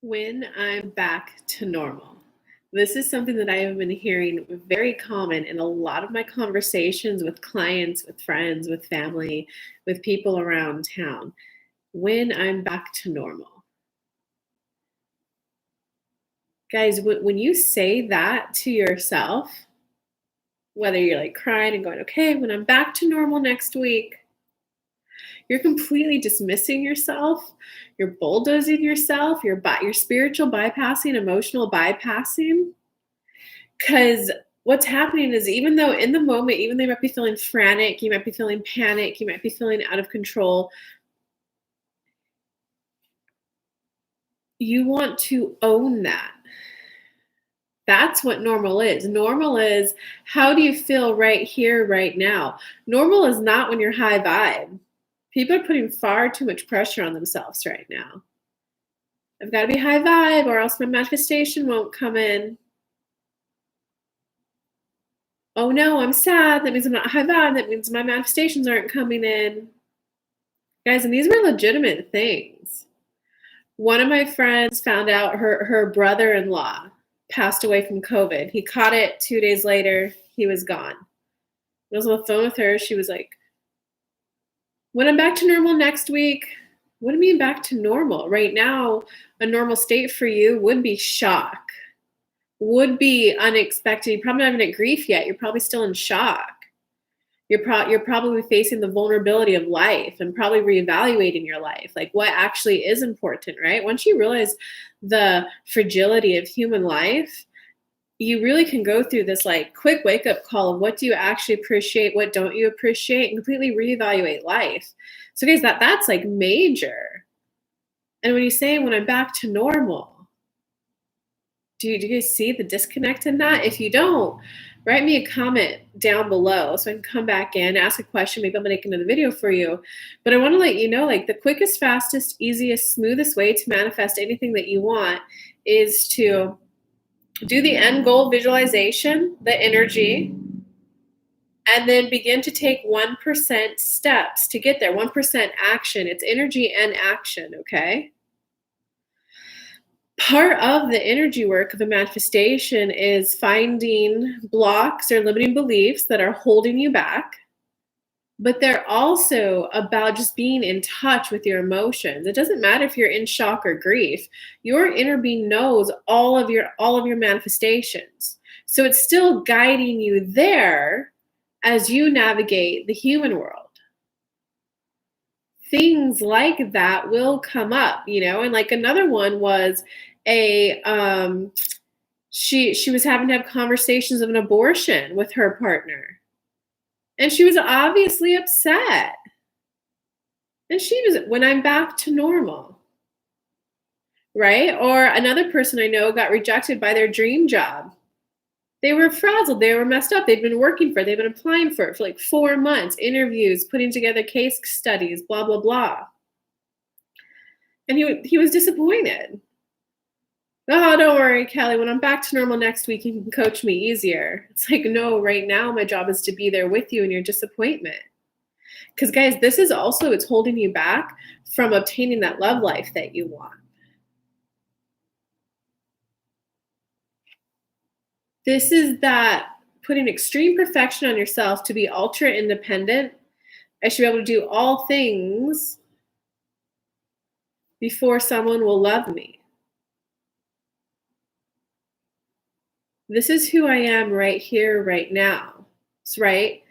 When I'm back to normal. This is something that I have been hearing very common in a lot of my conversations with clients, with friends, with family, with people around town. When I'm back to normal. Guys, when you say that to yourself, whether you're like crying and going, okay, when I'm back to normal next week, you're completely dismissing yourself. You're bulldozing yourself. You're spiritual bypassing, emotional bypassing. Because what's happening is, even though in the moment, even though you might be feeling frantic, you might be feeling panic, you might be feeling out of control, you want to own that. That's what normal is. Normal is, how do you feel right here, right now? Normal is not when you're high vibe. People are putting far too much pressure on themselves right now. I've got to be high vibe or else my manifestation won't come in. Oh no, I'm sad. That means I'm not high vibe. That means my manifestations aren't coming in. Guys, and these were legitimate things. One of my friends found out her brother-in-law passed away from COVID. He caught it 2 days later. He was gone. I was on the phone with her. She was like, when I'm back to normal next week. What do you mean back to normal? Right now, a normal state for you would be shock, would be unexpected. You're probably not even at grief yet. You're probably still in shock. You're probably facing the vulnerability of life and probably reevaluating your life, like what actually is important, right? Once you realize the fragility of human life, you really can go through this like quick wake up call of what do you actually appreciate, what don't you appreciate, and completely reevaluate life. So guys, that's like major. And when you say when I'm back to normal, do you guys see the disconnect in that? If you don't, write me a comment down below so I can come back in, ask a question. Maybe I'll make another video for you. But I want to let you know, like, the quickest, fastest, easiest, smoothest way to manifest anything that you want is to do the end goal visualization, the energy, and then begin to take 1% steps to get there. 1% action. It's energy and action, okay? Part of the energy work of a manifestation is finding blocks or limiting beliefs that are holding you back, but they're also about just being in touch with your emotions. It doesn't matter if you're in shock or grief. Your inner being knows all of your manifestations. So it's still guiding you there as you navigate the human world. Things like that will come up, and like another one was she was having to have conversations of an abortion with her partner. And she was obviously upset. And she was, when I'm back to normal, right? Or another person I know got rejected by their dream job. They were frazzled. They were messed up. They'd been working for it. They've been applying for it for like 4 months, interviews, putting together case studies, blah, blah, blah. And he was disappointed. Oh, don't worry, Kelly. When I'm back to normal next week, you can coach me easier. It's like, no, right now my job is to be there with you in your disappointment. Because guys, this is also, it's holding you back from obtaining that love life that you want. This is that putting extreme perfection on yourself to be ultra independent. I should be able to do all things before someone will love me. This is who I am right here, right now. It's right.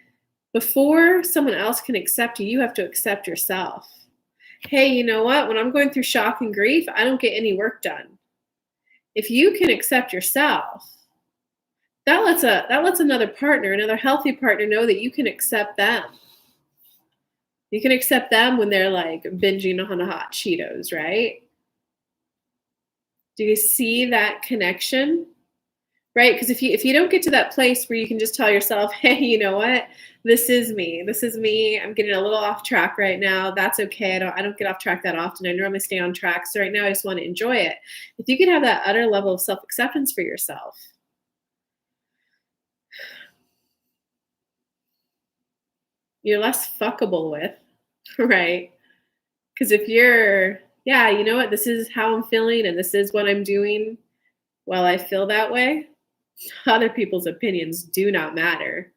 Before someone else can accept you, you have to accept yourself. Hey, you know what? When I'm going through shock and grief, I don't get any work done. If you can accept yourself, that lets another partner, another healthy partner, know that you can accept them. You can accept them when they're like binging on the hot Cheetos, right? Do you see that connection? Right? Because if you don't get to that place where you can just tell yourself, hey, you know what? This is me. This is me. I'm getting a little off track right now. That's okay. I don't get off track that often. I normally stay on track. So right now I just want to enjoy it. If you can have that utter level of self-acceptance for yourself, you're less fuckable with, right? Because if you're yeah, you know what? This is how I'm feeling and this is what I'm doing while I feel that way. Other people's opinions do not matter.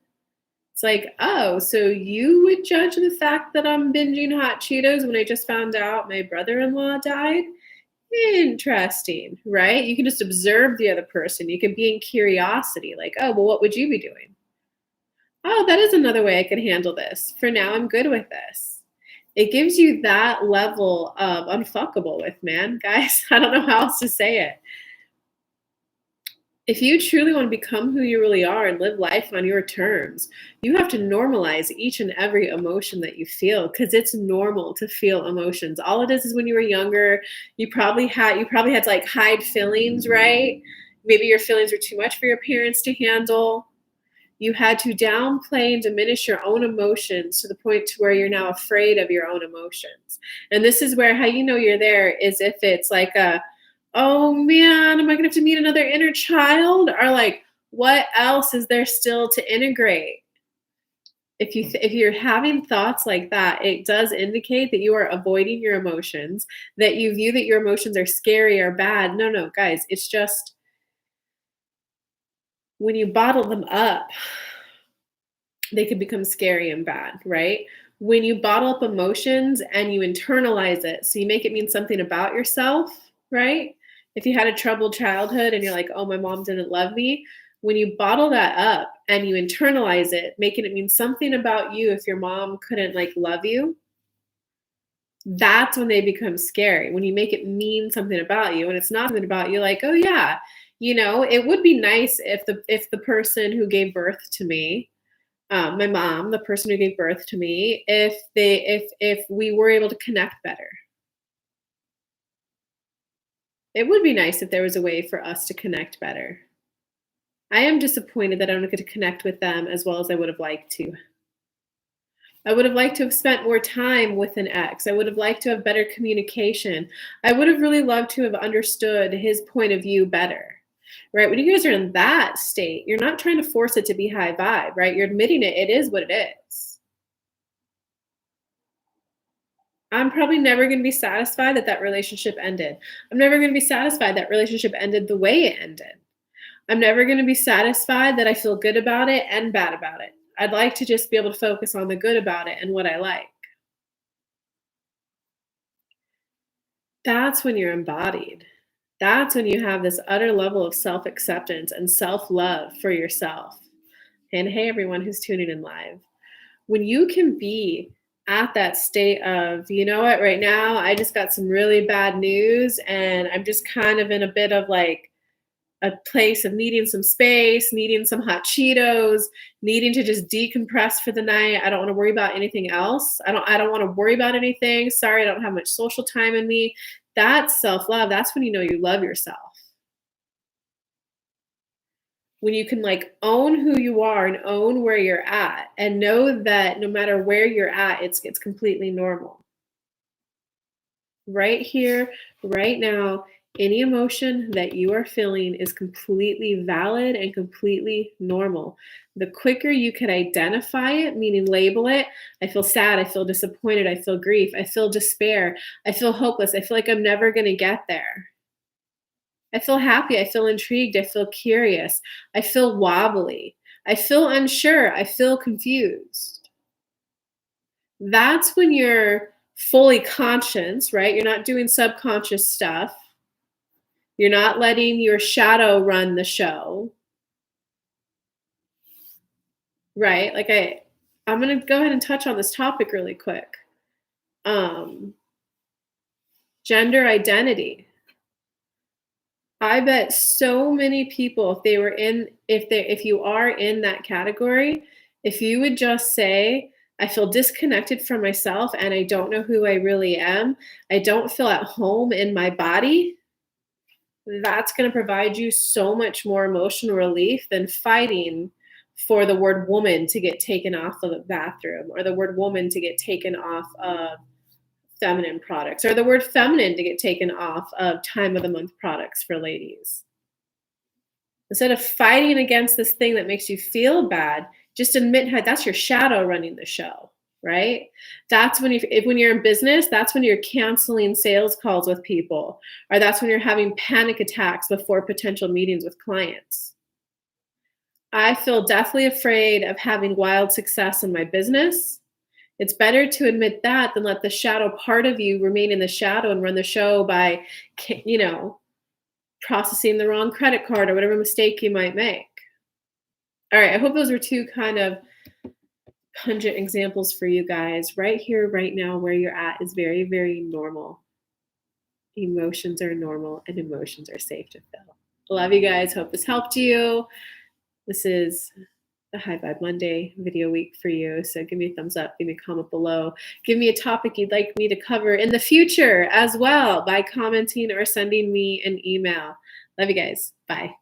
It's like, oh, so you would judge the fact that I'm binging hot Cheetos when I just found out my brother-in-law died? Interesting, right? You can just observe the other person. You can be in curiosity, like, oh, well, what would you be doing? Oh, that is another way I could handle this. For now, I'm good with this. It gives you that level of unfuckable with, man. Guys, I don't know how else to say it. If you truly want to become who you really are and live life on your terms, you have to normalize each and every emotion that you feel because it's normal to feel emotions. All it is when you were younger, you probably had to like hide feelings, right? Maybe your feelings were too much for your parents to handle. You had to downplay and diminish your own emotions to the point to where you're now afraid of your own emotions. And this is where how you know you're there is if it's like a, oh man, am I gonna have to meet another inner child? Or like, what else is there still to integrate? If you're having thoughts like that, it does indicate that you are avoiding your emotions, that you view that your emotions are scary or bad. No, no, guys, it's just when you bottle them up, they can become scary and bad, right? When you bottle up emotions and you internalize it, so you make it mean something about yourself, right? If you had a troubled childhood and you're like, oh, my mom didn't love me, when you bottle that up and you internalize it, making it mean something about you if your mom couldn't like love you, that's when they become scary. When you make it mean something about you and it's not something about you, like, oh yeah, it would be nice if the person who gave birth to me, my mom, the person who gave birth to me, if we were able to connect better. It would be nice if there was a way for us to connect better. I am disappointed that I don't get to connect with them as well as I would have liked to. I would have liked to have spent more time with an ex. I would have liked to have better communication. I would have really loved to have understood his point of view better. Right? When you guys are in that state, you're not trying to force it to be high vibe, right? You're admitting it is what it is. I'm probably never going to be satisfied that that relationship ended. I'm never going to be satisfied that relationship ended the way it ended. I'm never going to be satisfied that I feel good about it and bad about it. I'd like to just be able to focus on the good about it and what I like. That's when you're embodied. That's when you have this utter level of self acceptance and self love for yourself. And hey, everyone who's tuning in live, when you can be at that state of, you know what, right now, I just got some really bad news and I'm just kind of in a bit of like a place of needing some space, needing some hot Cheetos, needing to just decompress for the night. I don't want to worry about anything else. I don't want to worry about anything. Sorry, I don't have much social time in me. That's self-love. That's when you know you love yourself. When you can like own who you are and own where you're at and know that no matter where you're at, it's completely normal. Right here, right now, any emotion that you are feeling is completely valid and completely normal. The quicker you can identify it, meaning label it, I feel sad, I feel disappointed, I feel grief, I feel despair, I feel hopeless, I feel like I'm never going to get there. I feel happy, I feel intrigued, I feel curious, I feel wobbly, I feel unsure, I feel confused. That's when you're fully conscious, right? You're not doing subconscious stuff. You're not letting your shadow run the show, right? Like I'm going to go ahead and touch on this topic really quick. Um Gender identity. I bet so many people if you are in that category, if you would just say I feel disconnected from myself and I don't know who I really am. I don't feel at home in my body. That's going to provide you so much more emotional relief than fighting for the word woman to get taken off of the bathroom or the word woman to get taken off of feminine products or the word feminine to get taken off of time of the month products for ladies. Instead of fighting against this thing that makes you feel bad, just admit how that's your shadow running the show. right? That's when when you're in business, that's when you're canceling sales calls with people, or that's when you're having panic attacks before potential meetings with clients. I feel deathly afraid of having wild success in my business. It's better to admit that than let the shadow part of you remain in the shadow and run the show by, processing the wrong credit card or whatever mistake you might make. All right, I hope those were two kind of pungent examples for you guys. Right here, right now, where you're at is very, very normal. Emotions are normal and emotions are safe to feel. Love you guys. Hope this helped you. This is the High Vibe Monday video week for you. So give me a thumbs up, give me a comment below. Give me a topic you'd like me to cover in the future as well by commenting or sending me an email. Love you guys. Bye.